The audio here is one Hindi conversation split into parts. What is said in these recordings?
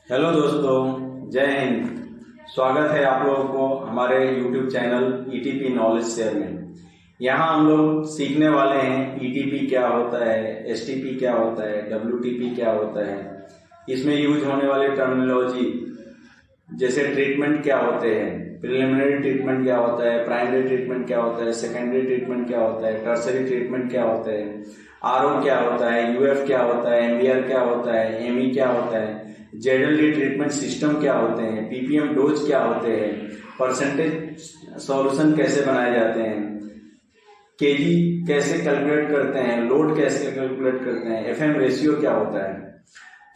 हेलो दोस्तों, जय हिंद। स्वागत है आप लोगों को हमारे YouTube channel ETP knowledge share में। यहाँ हम लोग सीखने वाले हैं ईटीपी क्या होता है, एसटीपी क्या होता है, डब्ल्यूटीपी क्या होता है, इसमें यूज होने वाले टर्मिनोलॉजी जैसे ट्रीटमेंट क्या होते हैं, प्रिलिमिनरी ट्रीटमेंट क्या होता है, प्राइमरी ट्रीटमेंट क्या होता है, सेकेंडरी ट्रीटमेंट क्या होता है, टर्सरी ट्रीटमेंट क्या होता है, आरओ क्या होता है, यूएफ क्या होता है, एमबीआर क्या होता है, एमई क्या होता है, जेडएलडी ट्रीटमेंट सिस्टम क्या होते हैं, पीपीएम डोज क्या होते हैं, परसेंटेज सॉल्यूशन कैसे बनाए जाते हैं, केजी कैसे कैलकुलेट करते हैं, लोड कैसे कैलकुलेट करते हैं, एफएम रेशियो क्या होता है।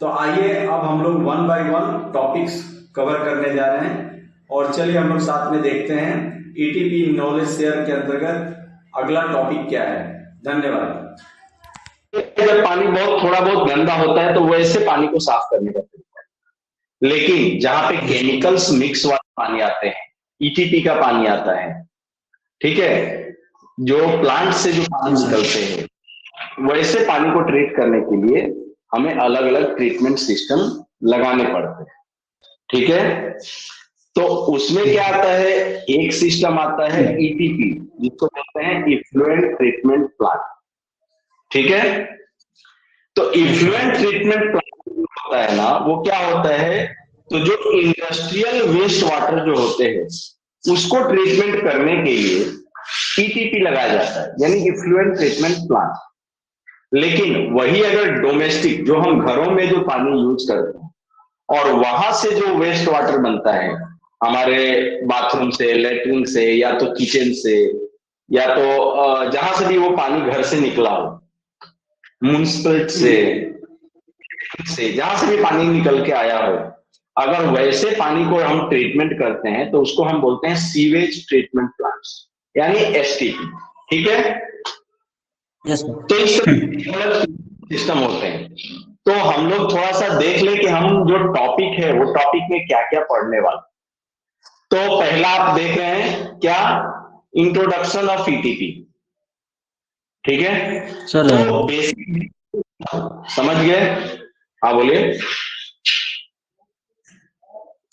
तो आइए अब हम लोग one by one topics cover करने जा रहे हैं और चलिए हम लोग साथ में देखते हैं ईटीपी नॉलेज शेयर के अंतर्गत अगला टॉपिक क्या है। धन्यवाद। जब पानी थोड़ा बहुत गंदा होता है तो वैसे पानी को साफ करने का तरीका है। लेकिन जहां पे केमिकल्स मिक्स वाले पानी आते हैं, ईटीपी का पानी आता है, ठीक है, जो प्लांट से जो पानी निकलते हैं, वैसे पानी को ट्रीट करने के लिए हमें अलग अलग ट्रीटमेंट सिस्टम लगाने पड़ते हैं, ठीक है। तो उसमें क्या आता है, एक सिस्टम आता है ईटीपी, जिसको कहते हैं इफ्लुएंट ट्रीटमेंट प्लांट, ठीक है। तो इफ्लुएंट ट्रीटमेंट प्लांट होता है ना, वो क्या होता है, तो जो इंडस्ट्रियल वेस्ट वाटर जो होते हैं उसको ट्रीटमेंट करने के लिए ईटीपी लगाया जाता है, यानी इफ्लुएंट ट्रीटमेंट प्लांट। लेकिन वही अगर डोमेस्टिक, जो हम घरों में जो पानी यूज करते हैं और वहां से जो वेस्ट वाटर बनता है, हमारे बाथरूम से, लेटरिन से, या तो किचन से, या तो जहां से भी वो पानी घर से निकला हो, म्युनिसिपल से जहां से भी पानी निकल के आया हो, अगर वैसे पानी को हम ट्रीटमेंट करते हैं तो उसको हम बोलते हैं सीवेज ट्रीटमेंट प्लांट्स, यानी एसटीपी, ठीक है। यस तो इस तरह सिस्टम होते हैं। तो हम लोग थोड़ा सा देख ले कि हम जो टॉपिक है वो टॉपिक में क्या क्या पढ़ने वाले। तो पहला आप देख रहे हैं क्या, इंट्रोडक्शन ऑफ ईटीपी, ठीक है। सर। तो बेसिक समझ गए? हाँ बोलिए।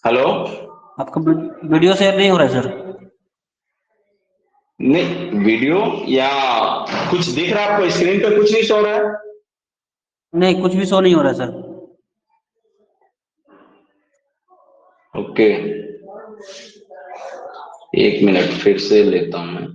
हेलो, आपका वीडियो शेयर नहीं हो रहा है सर। नहीं वीडियो या कुछ दिख रहा है आपको स्क्रीन पे? कुछ नहीं शो रहा है? नहीं, कुछ भी शो नहीं हो रहा है सर। ओके, एक मिनट फिर से लेता हूं मैं।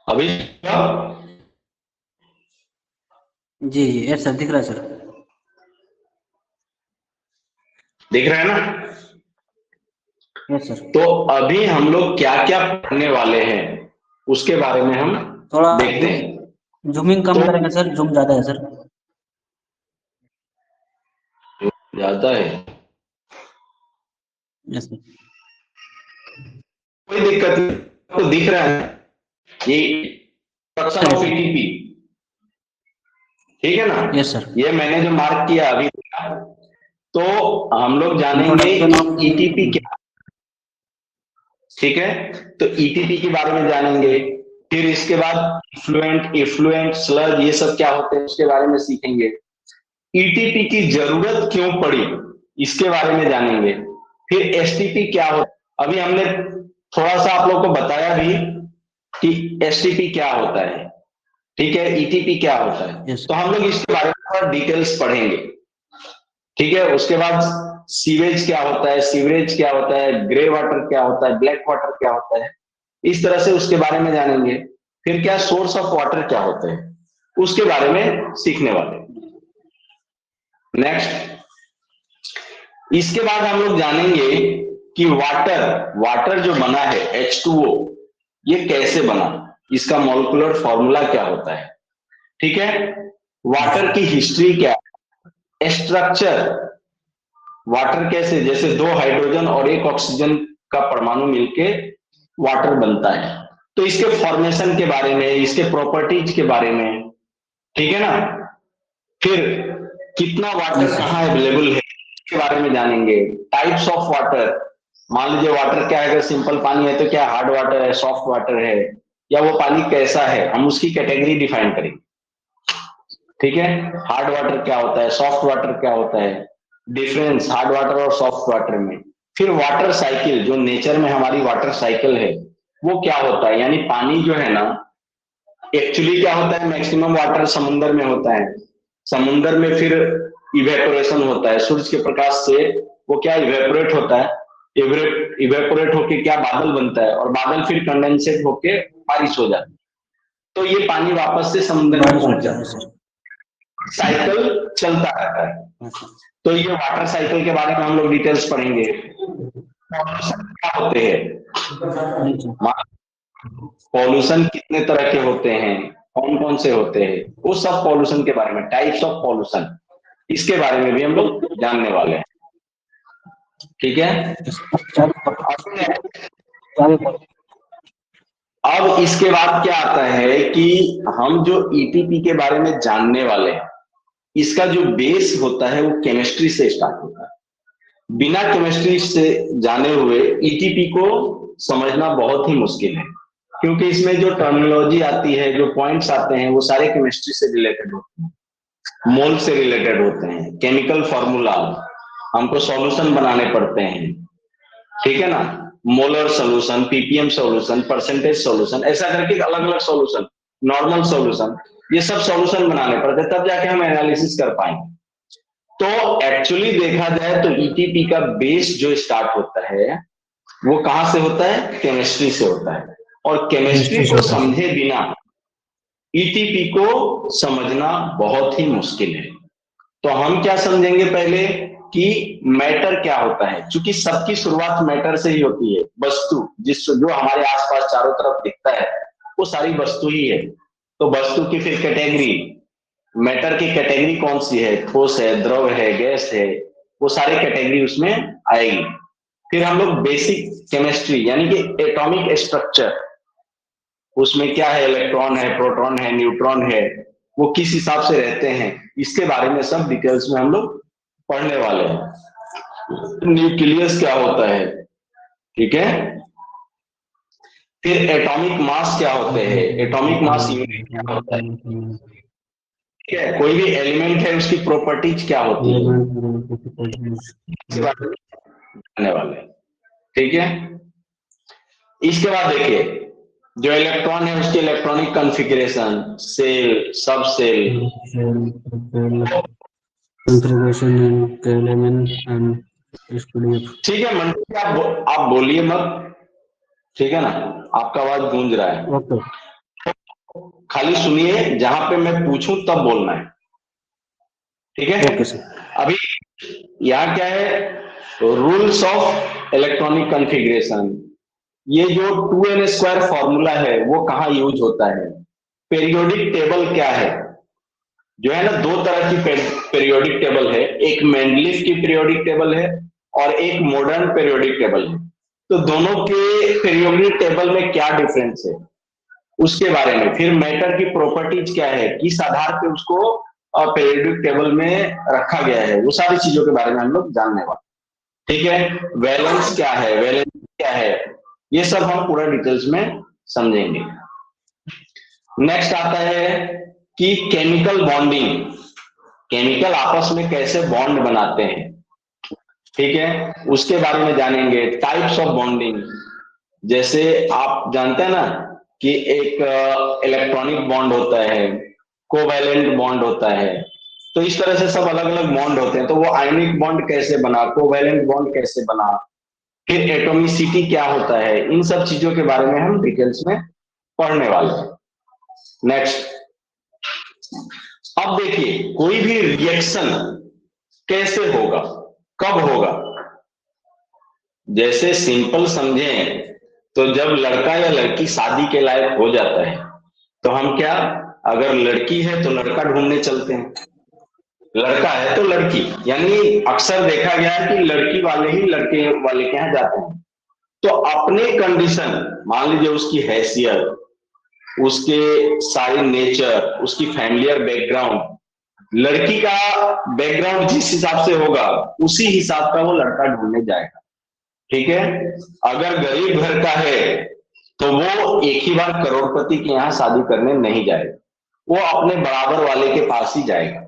अभी जी जी यस सर, दिख रहा है सर। दिख रहा है ना? Yes sir. तो अभी हम लोग क्या क्या पढ़ने वाले हैं उसके बारे में हम थोड़ा देखते हैं। जूमिंग कम तो करेंगे सर, जूम ज्यादा है सर। ज्यादा है, यस सर। कोई दिक्कत नहीं। तो दिख रहा है ये इंट्रोडक्शन ऑफ ईटीपी, ठीक है ना? Yes sir. ये मैंने जो मार्क किया अभी, तो हम लोग जानेंगे ईटीपी क्या, ठीक है। तो ईटीपी के बारे में जानेंगे, फिर इसके बाद इफ्लुएंट, इफ्लुएंट, स्लज, ये सब क्या होते हैं उसके बारे में सीखेंगे। ईटीपी की जरूरत क्यों पड़ी इसके बारे में जानेंगे। फिर एसटीपी क्या होता, अभी हमने थोड़ा सा आप लोग को बताया भी कि एसटीपी क्या होता है, ठीक है, ईटीपी क्या होता है। Yes. तो हम लोग इसके बारे में थोड़ा डिटेल्स पढ़ेंगे, ठीक है। उसके बाद सीवेज क्या होता है, सीवरेज क्या होता है, ग्रे वाटर क्या होता है, ब्लैक वाटर क्या होता है, इस तरह से उसके बारे में जानेंगे। फिर क्या सोर्स ऑफ वाटर क्या होते हैं उसके बारे में सीखने वाले। नेक्स्ट, इसके बाद हम लोग जानेंगे कि वाटर जो बना है H2O, ये कैसे बना, इसका मॉलिक्यूलर फॉर्मूला क्या होता है, ठीक है। वाटर की हिस्ट्री क्या है, स्ट्रक्चर, वाटर कैसे, जैसे दो हाइड्रोजन और एक ऑक्सीजन का परमाणु मिलके वाटर बनता है, तो इसके फॉर्मेशन के बारे में, इसके प्रॉपर्टीज के बारे में, ठीक है ना। फिर कितना वाटर कहाँ अवेलेबल है के बारे में जानेंगे। टाइप्स ऑफ वाटर, मान लीजिए वाटर क्या है, अगर सिंपल पानी है तो क्या हार्ड वाटर है, सॉफ्ट वाटर है, या वो पानी कैसा है, हम उसकी कैटेगरी डिफाइन करेंगे। ठीक है, हार्ड वाटर क्या होता है, सॉफ्ट वाटर क्या होता है, डिफरेंस हार्ड वाटर और सॉफ्ट वाटर में। फिर वाटर साइकिल, जो नेचर में हमारी वाटर साइकिल है वो क्या होता है, यानी पानी जो है ना एक्चुअली क्या होता है, मैक्सिमम वाटर समुद्र में होता है, समुद्र में फिर इवेपोरेशन होता है, सूरज के प्रकाश से वो क्या इवेपोरेट होता है, इवेपोरेट होके क्या बादल बनता है, और बादल फिर कंडेंसेट होके बारिश हो जाती है, तो ये पानी वापस से समुद्र में बारिश पहुंच होता जाता है है, सर। साइकिल चलता रहता है। अच्छा। तो ये वाटर साइकिल के बारे में हम लोग डिटेल्स पढ़ेंगे। पॉल्यूशन क्या होते हैं, पॉल्यूशन कितने तरह के होते हैं, कौन कौन से होते हैं, वो सब पॉल्यूशन के बारे में, टाइप्स ऑफ पॉल्यूशन, इसके बारे में भी हम लोग जानने वाले हैं। ठीक है, अब इसके बाद क्या आता है कि हम जो ईटीपी के बारे में जानने वाले हैं, इसका जो बेस होता है वो केमिस्ट्री से स्टार्ट होता है। बिना केमिस्ट्री से जाने हुए ईटीपी को समझना बहुत ही मुश्किल है, क्योंकि इसमें जो टर्मिनोलॉजी आती है, जो पॉइंट्स आते हैं, वो सारे केमिस्ट्री से रिलेटेड होते हैं, मोल से रिलेटेड होते हैं, केमिकल फॉर्मूला, हमको सॉल्यूशन बनाने पड़ते हैं, ठीक है ना, molar solution, ppm solution, percentage solution, ऐसा करके अलग अलग सॉल्यूशन, नॉर्मल सॉल्यूशन, ये सब सॉल्यूशन बनाने पड़ते हैं, तब जाके हम एनालिसिस कर पाएंगे। तो एक्चुअली देखा जाए तो ईटीपी का बेस जो स्टार्ट होता है वो कहां से होता है, केमिस्ट्री से होता है, और केमिस्ट्री को समझे बिना ईटीपी को समझना बहुत ही मुश्किल है। तो हम क्या समझेंगे पहले कि मैटर क्या होता है, क्योंकि सबकी शुरुआत मैटर से ही होती है, वस्तु, जिस जो हमारे आसपास चारों तरफ दिखता है वो सारी वस्तु ही है। तो वस्तु की फिर कैटेगरी, मैटर की कैटेगरी कौन सी है, ठोस है, द्रव है, गैस है, वो सारी कैटेगरी उसमें आएगी। फिर हम लोग बेसिक केमिस्ट्री यानी कि एटॉमिक स्ट्रक्चर, उसमें क्या है, इलेक्ट्रॉन है, प्रोटॉन है, न्यूट्रॉन है, वो किस हिसाब से रहते हैं, इसके बारे में सब डिटेल्स में हम लोग पढ़ने वाले हैं। न्यूक्लियस क्या होता है, ठीक है, फिर एटॉमिक मास क्या होते हैं, एटॉमिक मास यूनिट क्या होता है, ठीक है, कोई भी एलिमेंट है उसकी प्रॉपर्टीज क्या होती है, इसके बारे में जानने वाले हैं। ठीक है, इसके बाद देखिए जो इलेक्ट्रॉन है उसकी इलेक्ट्रॉनिक कॉन्फ़िगरेशन, सेल, सब सेल, ठीक है। मंडी आप बोलिए मत, ठीक है ना, आपका आवाज गूंज रहा है, ओके, खाली सुनिए, जहां पे मैं पूछूं तब बोलना है, ठीक है। Okay sir. अभी यहाँ क्या है, रूल्स ऑफ इलेक्ट्रॉनिक कॉन्फ़िगरेशन, ये जो 2n² फॉर्मूला है वो कहाँ यूज होता है, पीरियोडिक टेबल क्या है, जो है ना, दो तरह की पीरियोडिक टेबल है, एक मेंडलीफ की पीरियोडिक टेबल है और एक मॉडर्न पीरियोडिक टेबल है। तो दोनों के पीरियोडिक टेबल में क्या डिफरेंस है उसके बारे में, फिर मैटर की प्रॉपर्टीज क्या है, किस आधार पे उसको पीरियोडिक टेबल में रखा गया है, वो सारी चीजों के बारे में हम लोग जानने वाले, ठीक है। वैलेंस क्या है, वैलेंस क्या है, ये सब हम पूरा डिटेल्स में समझेंगे। नेक्स्ट आता है कि केमिकल बॉन्डिंग, केमिकल आपस में कैसे बॉन्ड बनाते हैं, ठीक है, उसके बारे में जानेंगे। टाइप्स ऑफ बॉन्डिंग, जैसे आप जानते हैं ना कि एक इलेक्ट्रॉनिक बॉन्ड होता है, कोवैलेंट बॉन्ड होता है, तो इस तरह से सब अलग अलग बॉन्ड होते हैं। तो वो आयनिक बॉन्ड कैसे बना, कोवैलेंट बॉन्ड कैसे बना, फिर एटॉमिसिटी क्या होता है, इन सब चीजों के बारे में हम डिटेल्स में पढ़ने वाले हैं। नेक्स्ट, अब देखिए कोई भी रिएक्शन कैसे होगा, कब होगा, जैसे सिंपल समझें तो जब लड़का या लड़की शादी के लायक हो जाता है तो हम क्या, अगर लड़की है तो लड़का ढूंढने चलते हैं, लड़का है तो लड़की, यानी अक्सर देखा गया है कि लड़की वाले ही लड़के वाले के यहाँ जाते हैं। तो अपने कंडीशन, मान लीजिए उसकी हैसियत, उसके सारे नेचर, उसकी फैमिलियर बैकग्राउंड, लड़की का बैकग्राउंड जिस हिसाब से होगा उसी हिसाब का वो लड़का ढूंढने जाएगा। ठीक है, अगर गरीब घर का है तो वो एक ही बार करोड़पति के यहाँ शादी करने नहीं जाएगा, वो अपने बराबर वाले के पास ही जाएगा।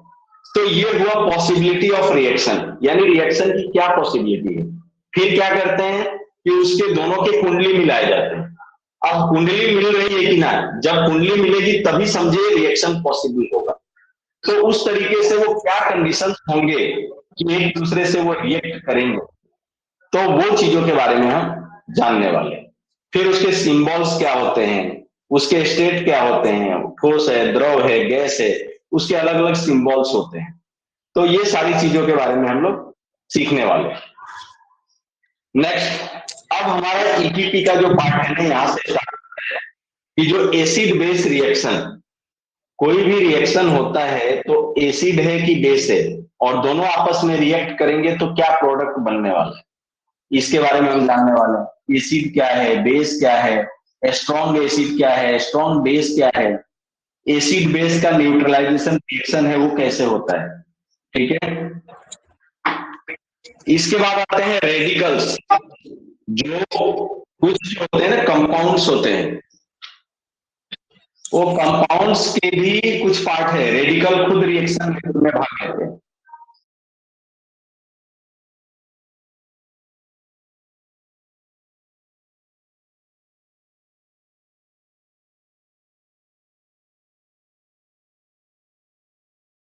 तो ये हुआ पॉसिबिलिटी ऑफ रिएक्शन, यानी रिएक्शन की क्या पॉसिबिलिटी है। फिर क्या करते हैं कि उसके दोनों के कुंडली मिलाए जाते हैं। अब कुंडली मिल रही है कि ना, जब कुंडली मिलेगी तभी समझे रिएक्शन पॉसिबल होगा। तो उस तरीके से वो क्या कंडीशन होंगे कि एक दूसरे से वो रिएक्ट करेंगे, तो वो चीजों के बारे में हम जानने वाले हैं। फिर उसके सिंबल्स क्या होते हैं, उसके स्टेट क्या होते हैं, ठोस है, द्रव है, गैस है, उसके अलग अलग सिंबल्स होते हैं। तो ये सारी चीजों के बारे में हम लोग सीखने वाले हैं। नेक्स्ट, अब हमारा ईटीपी का जो पार्ट है ना, यहां से स्टार्ट होता है कि जो एसिड बेस रिएक्शन, कोई भी रिएक्शन होता है तो एसिड है कि बेस है, और दोनों आपस में रिएक्ट करेंगे तो क्या प्रोडक्ट बनने वाला है, इसके बारे में हम जानने वाले हैं। एसिड क्या है, बेस क्या है, स्ट्रॉन्ग एसिड क्या है, स्ट्रॉन्ग बेस क्या है, एसिड बेस का न्यूट्रलाइजेशन रिएक्शन है वो कैसे होता है। ठीक है, इसके बाद आते हैं रेडिकल्स, जो कुछ होते हैं ना कंपाउंड्स होते हैं, वो कंपाउंड्स के भी कुछ पार्ट है। रेडिकल खुद रिएक्शन में भाग लेते हैं,